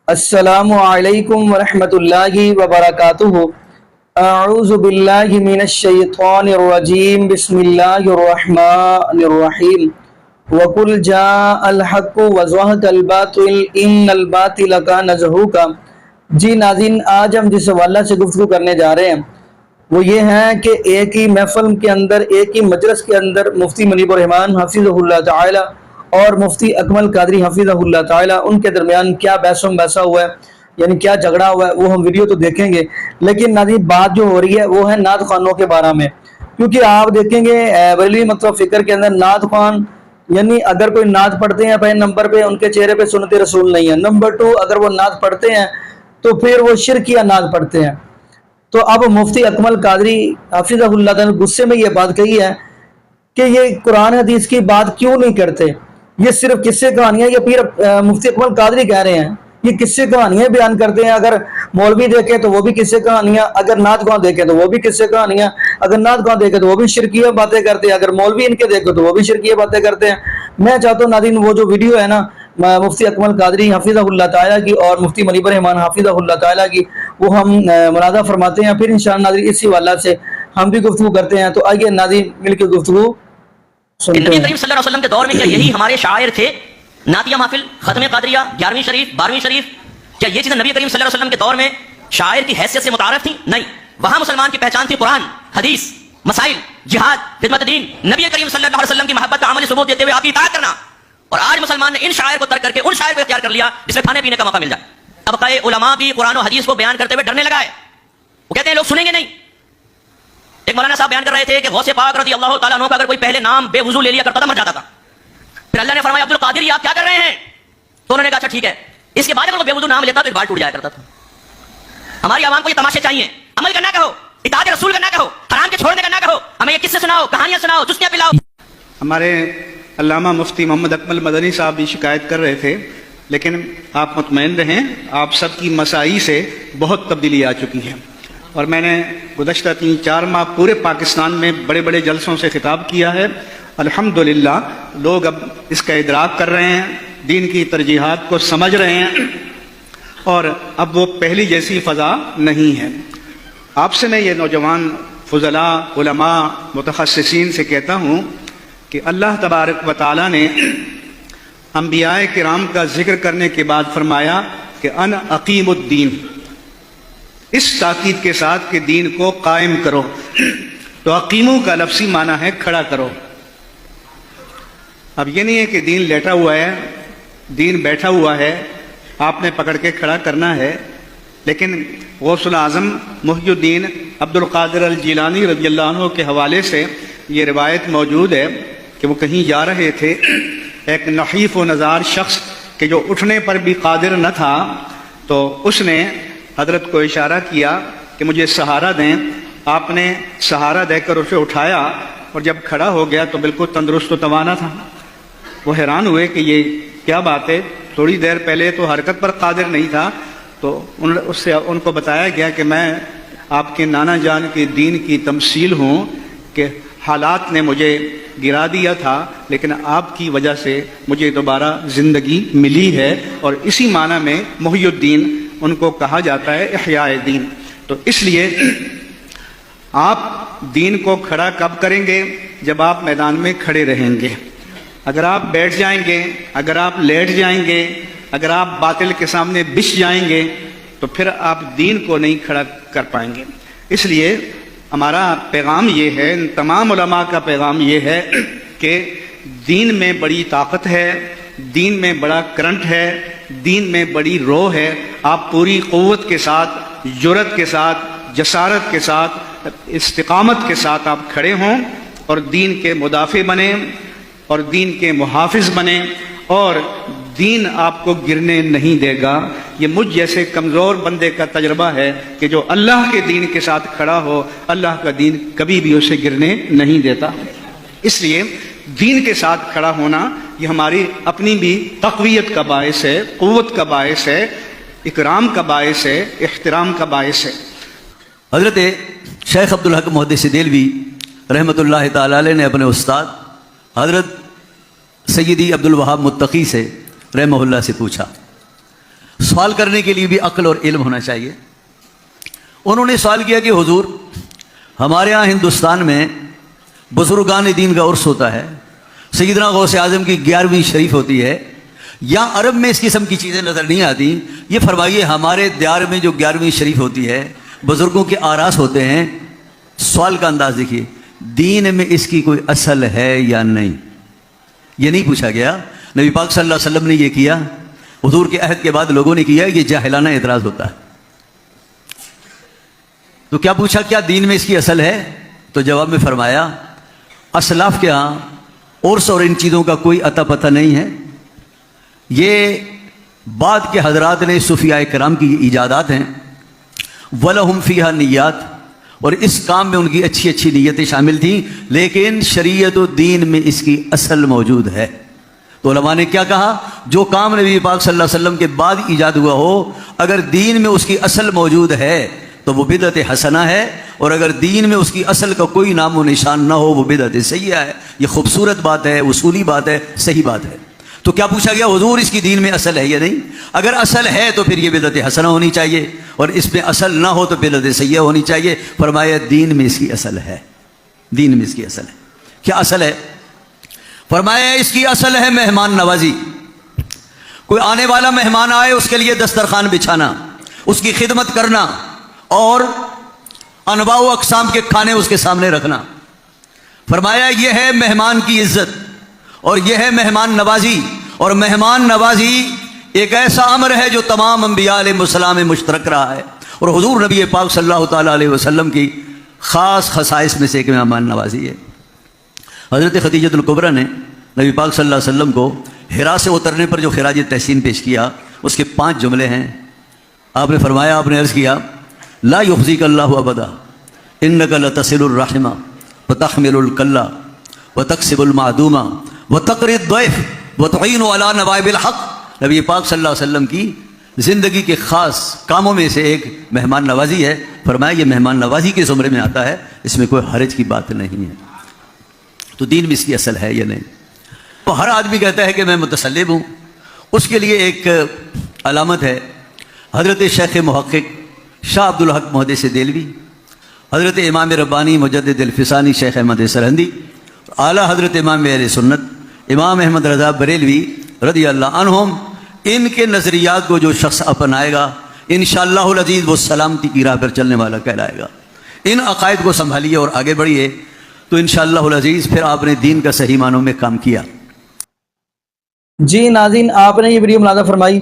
السلام علیکم ورحمۃ اللہ وبرکاتہ۔ اعوذ باللہ من الشیطان الرجیم، بسم اللہ الرحمن الرحیم۔ وَقُلْ جَاءَ الْحَقُّ وَزَهَقَ الْبَاطِلُ إِنَّ الْبَاطِلَ كَانَ زَهُوقًا۔ جی ناظرین، آج ہم جس حوالہ سے گفتگو کرنے جا رہے ہیں وہ یہ ہے کہ ایک ہی محفل کے اندر، ایک ہی مجلس کے اندر مفتی منیب الرحمان حفظہ اللہ تعالی اور مفتی اکمل قادری حفظہ اللہ تعالی، ان کے درمیان کیا بحث و مباحثہ ہوا ہے، یعنی کیا جھگڑا ہوا ہے، وہ ہم ویڈیو تو دیکھیں گے، لیکن ناظرین بات جو ہو رہی ہے وہ ہے نعت خوانوں کے بارے میں۔ کیونکہ آپ دیکھیں گے بریلوی مکتب فکر کے اندر نعت خوان، یعنی اگر کوئی نعت پڑھتے ہیں پہلے نمبر پہ ان کے چہرے پہ سنت رسول نہیں ہے، نمبر 2 اگر وہ نعت پڑھتے ہیں تو پھر وہ شرکیہ نعت پڑھتے ہیں۔ تو اب مفتی اکمل قادری حفظہ اللہ تعالی نے غصے میں یہ بات کہی ہے کہ یہ قرآن حدیث کی بات کیوں نہیں کرتے، یہ صرف قصے کہانیاں، یہ پھر مفتی اکمل قادری کہہ رہے ہیں یہ قصے کہانیاں بیان کرتے ہیں۔ اگر مولوی دیکھیں تو وہ بھی قصے کہانیاں، اگر نعت خواں دیکھیں تو وہ بھی قصے کہانیاں، اگر نعت خواں دیکھیں تو وہ بھی شرکیہ باتیں کرتے ہیں، اگر مولوی ان کے دیکھیں تو وہ بھی شرکیہ باتیں کرتے ہیں۔ میں چاہتا ہوں ناظرین وہ جو ویڈیو ہے نا مفتی اکمل قادری حفظہ اللہ تعالیٰ کی اور مفتی منیب الرحمان حفظہ اللہ تعالیٰ کی، وہ ہم ملاحظہ فرماتے ہیں، پھر انشاءاللہ ناظرین اسی حوالہ سے ہم بھی گفتگو کرتے ہیں۔ تو آئیے ناظرین مل کے گفتگو سنتے ہیں۔ نبی کریم صلی اللہ علیہ وسلم کے دور میں کیا یہی ہمارے شاعر تھے؟ نعتیہ محفل، ختم قادریہ، 11ویں شریف، 12ویں شریف، کیا یہ چیزیں نبی کریم صلی اللہ علیہ وسلم کے دور میں شاعر کی حیثیت سے متعارف تھیں؟ نہیں، وہاں مسلمان کی پہچان تھی قرآن، حدیث، مسائل، جہاد، خدمت دین، نبی کریم صلی اللہ علیہ وسلم کی محبت کا عملی ثبوت دیتے ہوئے آپ کی اطاعت کرنا۔ اور آج مسلمان نے ان شاعر کو ترک کر کے ان شاعر کو اختیار کر لیا جس میں کھانے پینے کا موقع مل جائے۔ طبقہ علماء بھی قرآن و حدیث کو بیان کرتے ہوئے ڈرنے لگا ہے، وہ کہتے ہیں لوگ سنیں گے نہیں۔ ایک مولانا صاحب بیان کر رہے تھے کہ غوث پاک رضی اللہ تعالیٰ عنہ کا اگر کوئی پہلے نام بے وضو لے لیا کرتا تھا مر جاتا تھا۔ پھر اللہ نے فرمایا عبد القادری آپ کیا کر رہے ہیں؟ تو انہوں نے کہا اچھا ٹھیک ہے، اس کے بعد اگر وہ بے وضو نام لیتا تو ایک بال ٹوٹ جایا کرتا تھا۔ ہماری عوام کو یہ تماشے چاہیے، عمل کرنا کہو، اطاعت رسول کرنا کہو، حرام کے چھوڑنے کا نہ کہو، ہمیں یہ قصے سناؤ، کہانیاں سناؤ، چسکیاں پلاؤ۔ ہمارے علامہ مفتی محمد اکمل مدنی صاحب بھی شکایت کر رہے تھے، لیکن آپ مطمئن رہیں، آپ سب کی مساعی سے بہت تبدیلی آ چکی ہے۔ اور میں نے گزشتہ 3-4 ماہ پورے پاکستان میں بڑے بڑے جلسوں سے خطاب کیا ہے۔ الحمدللہ لوگ اب اس کا ادراک کر رہے ہیں، دین کی ترجیحات کو سمجھ رہے ہیں، اور اب وہ پہلی جیسی فضا نہیں ہے۔ آپ سے میں یہ نوجوان فضلاء، علماء، متخصصین سے کہتا ہوں کہ اللہ تبارک و تعالیٰ نے انبیاء کرام کا ذکر کرنے کے بعد فرمایا کہ ان اقیم الدین، اس تاکید کے ساتھ کہ دین کو قائم کرو۔ تو اقیموں کا لفظی معنی ہے کھڑا کرو۔ اب یہ نہیں ہے کہ دین لیٹا ہوا ہے، دین بیٹھا ہوا ہے، آپ نے پکڑ کے کھڑا کرنا ہے۔ لیکن غوث الاعظم محی الدین عبد القادر الجیلانی رضی اللہ عنہ کے حوالے سے یہ روایت موجود ہے کہ وہ کہیں جا رہے تھے، ایک نحیف و نزار شخص کہ جو اٹھنے پر بھی قادر نہ تھا، تو اس نے حضرت کو اشارہ کیا کہ مجھے سہارا دیں۔ آپ نے سہارا دے کر اسے اٹھایا، اور جب کھڑا ہو گیا تو بالکل تندرست و توانا تھا۔ وہ حیران ہوئے کہ یہ کیا بات ہے، تھوڑی دیر پہلے تو حرکت پر قادر نہیں تھا۔ تو اس سے ان کو بتایا گیا کہ میں آپ کے نانا جان کے دین کی تمثیل ہوں، کہ حالات نے مجھے گرا دیا تھا لیکن آپ کی وجہ سے مجھے دوبارہ زندگی ملی ہے۔ اور اسی معنی میں محی الدین ان کو کہا جاتا ہے، احیاء دین۔ تو اس لیے آپ دین کو کھڑا کب کریں گے؟ جب آپ میدان میں کھڑے رہیں گے۔ اگر آپ بیٹھ جائیں گے، اگر آپ لیٹ جائیں گے، اگر آپ باطل کے سامنے بچھ جائیں گے تو پھر آپ دین کو نہیں کھڑا کر پائیں گے۔ اس لیے ہمارا پیغام یہ ہے، تمام علماء کا پیغام یہ ہے کہ دین میں بڑی طاقت ہے، دین میں بڑا کرنٹ ہے، دین میں بڑی روح ہے۔ آپ پوری قوت کے ساتھ، جرأت کے ساتھ، جسارت کے ساتھ، استقامت کے ساتھ آپ کھڑے ہوں اور دین کے مدافع بنیں اور دین کے محافظ بنیں، اور دین آپ کو گرنے نہیں دے گا۔ یہ مجھ جیسے کمزور بندے کا تجربہ ہے کہ جو اللہ کے دین کے ساتھ کھڑا ہو، اللہ کا دین کبھی بھی اسے گرنے نہیں دیتا۔ اس لیے دین کے ساتھ کھڑا ہونا یہ ہماری اپنی بھی تقویت کا باعث ہے، قوت کا باعث ہے، اکرام کا باعث ہے، احترام کا باعث ہے۔ حضرت شیخ عبدالحق محدث دہلوی رحمۃ اللہ تعالی علیہ نے اپنے استاد حضرت سیدی عبدالوہاب متقی سے رحمہ اللہ سے پوچھا، سوال کرنے کے لیے بھی عقل اور علم ہونا چاہیے۔ انہوں نے سوال کیا کہ حضور ہمارے ہاں ہندوستان میں بزرگان دین کا عرس ہوتا ہے، سیدنا غوث اعظم کی 11ویں شریف ہوتی ہے، یا عرب میں اس قسم کی چیزیں نظر نہیں آتی، یہ فرمائیے ہمارے دیار میں جو 11ویں شریف ہوتی ہے، بزرگوں کے آراس ہوتے ہیں، سوال کا انداز دیکھیے، دین میں اس کی کوئی اصل ہے یا نہیں؟ یہ نہیں پوچھا گیا، نبی پاک صلی اللہ علیہ وسلم نے یہ کیا، حضور کے عہد کے بعد لوگوں نے کیا، یہ جاہلانہ اعتراض ہوتا ہے۔ تو کیا پوچھا، کیا دین میں اس کی اصل ہے؟ تو جواب میں فرمایا اسلاف کے ہاں عرس اور ان چیزوں کا کوئی عطا پتہ نہیں ہے، یہ بعد کے حضرات نے صوفیاء کرام کی ایجادات ہیں، وَلَهُمْ فِيهَا نیات، اور اس کام میں ان کی اچھی اچھی نیتیں شامل تھیں، لیکن شریعت و دین میں اس کی اصل موجود ہے۔ تو علماء نے کیا کہا، جو کام نبی پاک صلی اللہ علیہ وسلم کے بعد ایجاد ہوا ہو، اگر دین میں اس کی اصل موجود ہے تو وہ بدعت حسنہ ہے، اور اگر دین میں اس کی اصل کا کوئی نام و نشان نہ ہو وہ بدعت سیئہ ہے۔ یہ خوبصورت بات ہے، اصولی بات ہے، صحیح بات ہے۔ تو کیا پوچھا گیا، حضور اس کی دین میں اصل ہے یا نہیں؟ اگر اصل ہے تو پھر یہ بدعت حسنہ ہونی چاہیے، اور اس میں اصل نہ ہو تو بدعت سیئہ ہونی چاہیے۔ فرمایا دین میں اس کی اصل ہے، دین میں اس کی اصل ہے۔ کیا اصل ہے؟ فرمایا اس کی اصل ہے مہمان نوازی۔ کوئی آنے والا مہمان آئے اس کے لیے دسترخوان بچھانا، اس کی خدمت کرنا، اور انواع و اقسام کے کھانے اس کے سامنے رکھنا۔ فرمایا یہ ہے مہمان کی عزت، اور یہ ہے مہمان نوازی، اور مہمان نوازی ایک ایسا امر ہے جو تمام انبیاء علیہ السلام میں مشترک رہا ہے، اور حضور نبی پاک صلی اللہ تعالیٰ علیہ وسلم کی خاص خصائص میں سے ایک مہمان نوازی ہے۔ حضرت خدیجۃ الکبریٰ نے نبی پاک صلی اللہ علیہ وسلم کو حرا سے اترنے پر جو خراج تحسین پیش کیا، اس کے 5 جملے ہیں۔ آپ نے فرمایا، آپ نے عرض کیا، لا یخزیک اللہ ابدا انک لتصل الرحم وتحمل الکلہ وتکسب المعدوم وتقری الضیف وتعین علی نوائب الحق۔ نبی پاک صلی اللہ علیہ وسلم کی زندگی کے خاص کاموں میں سے ایک مہمان نوازی ہے۔ فرمایا یہ مہمان نوازی کے زمرے میں آتا ہے، اس میں کوئی حرج کی بات نہیں ہے۔ تو دین میں اس کی اصل ہے یا نہیں؟ تو ہر آدمی کہتا ہے کہ میں متسلب ہوں، اس کے لیے ایک علامت ہے۔ حضرت شیخ محقق شاہ عبدالحق محدث دہلوی، حضرت امام ربانی مجدد الفسانی شیخ احمد سرہندی، اعلیٰ حضرت امام اہل سنت امام احمد رضا بریلوی رضی اللہ عنہم، ان کے نظریات کو جو شخص اپنائے گا انشاءاللہ العزیز وہ سلامتی کی راہ پر چلنے والا کہلائے گا۔ ان عقائد کو سنبھالیے اور آگے بڑھیے، تو انشاءاللہ العزیز پھر آپ نے دین کا صحیح معنوں میں کام کیا۔ جی ناظرین، آپ نے یہ ویڈیو ملاحظہ فرمائی،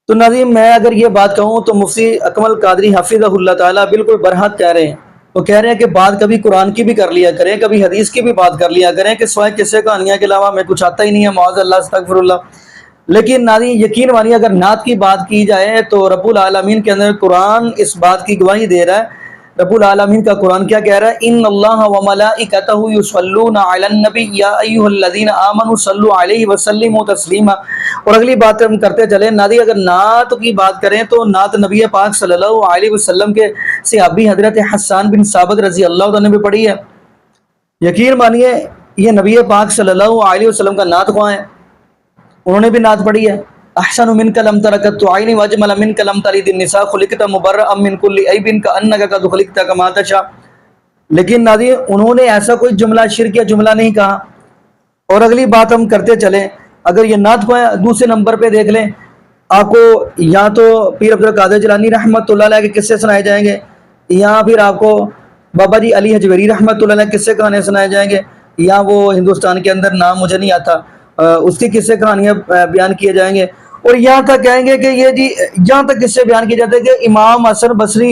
تو ناظرین میں اگر یہ بات کہوں تو مفتی اکمل قادری حفظہ اللہ تعالیٰ بالکل برحق کہہ رہے ہیں۔ وہ کہہ رہے ہیں کہ بات کبھی قرآن کی بھی کر لیا کریں، کبھی حدیث کی بھی بات کر لیا کریں، کہ سوائے قصے کہانیاں کے علاوہ میں کچھ آتا ہی نہیں ہے، معاذ اللہ استغفر اللہ۔ لیکن ناظرین یقین مانیے، اگر نعت کی بات کی جائے تو رب العالمین کے اندر قرآن اس بات کی گواہی دے رہا ہے۔ رب العالمین کا قرآن کیا کہہ رہا ہے، ان اللہ وملائکتہ یصلون علی النبی یا ایھا الذین آمنوا صلوا علیہ وسلموا تسلیما۔ اور اگلی بات ہم کرتے چلیں ناظرین، اگر نعت کی بات کریں تو نعت نبی پاک صلی اللہ علیہ وسلم کے صحابی حضرت حسان بن ثابت رضی اللہ عنہ نے بھی پڑھی ہے۔ یقین مانیے یہ نبی پاک صلی اللہ علیہ وسلم کا نعت خواں ہے، انہوں نے بھی نعت پڑھی ہے۔ احسن منک لم ترکت عینی واجمل منک لم تلد النساء خلقت مبرأ من کل عیب کانک قد خلقت کما تشاء۔ لیکن ناظرین انہوں نے ایسا کوئی جملہ شرک یا جملہ نہیں کہا۔ اور اگلی بات ہم کرتے چلیں، اگر یہ نعت کو دوسرے نمبر پہ دیکھ لیں، آپ کو یا تو پیر عبدالقادر جیلانی رحمۃ اللہ علیہ کے قصے سنائے جائیں گے، یا پھر آپ کو بابا جی علی حجویری رحمۃ اللہ علیہ قصے کہانے سنائے جائیں گے، یا وہ ہندوستان کے اندر نام مجھے نہیں آتا اس کی قصے کہانیاں بیان کیے جائیں گے، اور یہاں تک کہیں گے کہ یہ جی یہاں تک قصے بیان کیے جاتے ہیں کہ امام حسن بصری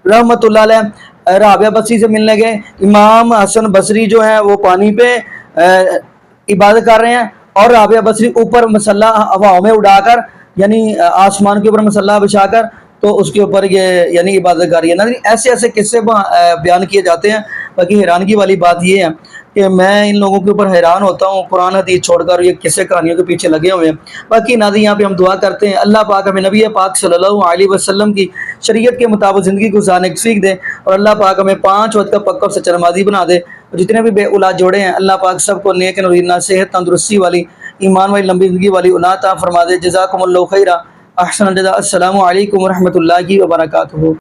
رحمۃ اللہ علیہ رابعہ بصری سے ملنے گئے۔ امام حسن بصری جو ہیں وہ پانی پہ عبادت کر رہے ہیں، اور رابعہ بصری اوپر مسلح ہواؤں میں اڑا کر، یعنی آسمان کے اوپر مسلح بچھا کر تو اس کے اوپر یہ یعنی عبادت کر رہی ہے۔ ایسے ایسے قصے بیان کیے جاتے ہیں۔ باقی حیرانگی والی بات یہ ہے کہ میں ان لوگوں کے اوپر حیران ہوتا ہوں، قرآن حدیث چھوڑ کر یہ قصے کہانیوں کے پیچھے لگے ہوئے ہیں۔ باقی ناظرین یہاں پہ ہم دعا کرتے ہیں اللہ پاک ہمیں نبی پاک صلی اللہ علیہ وسلم کی شریعت کے مطابق زندگی گزارنے کی سیکھ دے، اور اللہ پاک ہمیں 5 وقت کا پکا اور سچا نمازی بنا دے، اور جتنے بھی بے اولاد جوڑے ہیں اللہ پاک سب کو نیک نوینا صحت تندرستی والی ایمان والی لمبی زندگی والی اولاد عطا فرما دے. جزاکم اللہ خیرہ. احسن الجزاء. السلام علیکم ورحمۃ اللہ وبرکاتہ.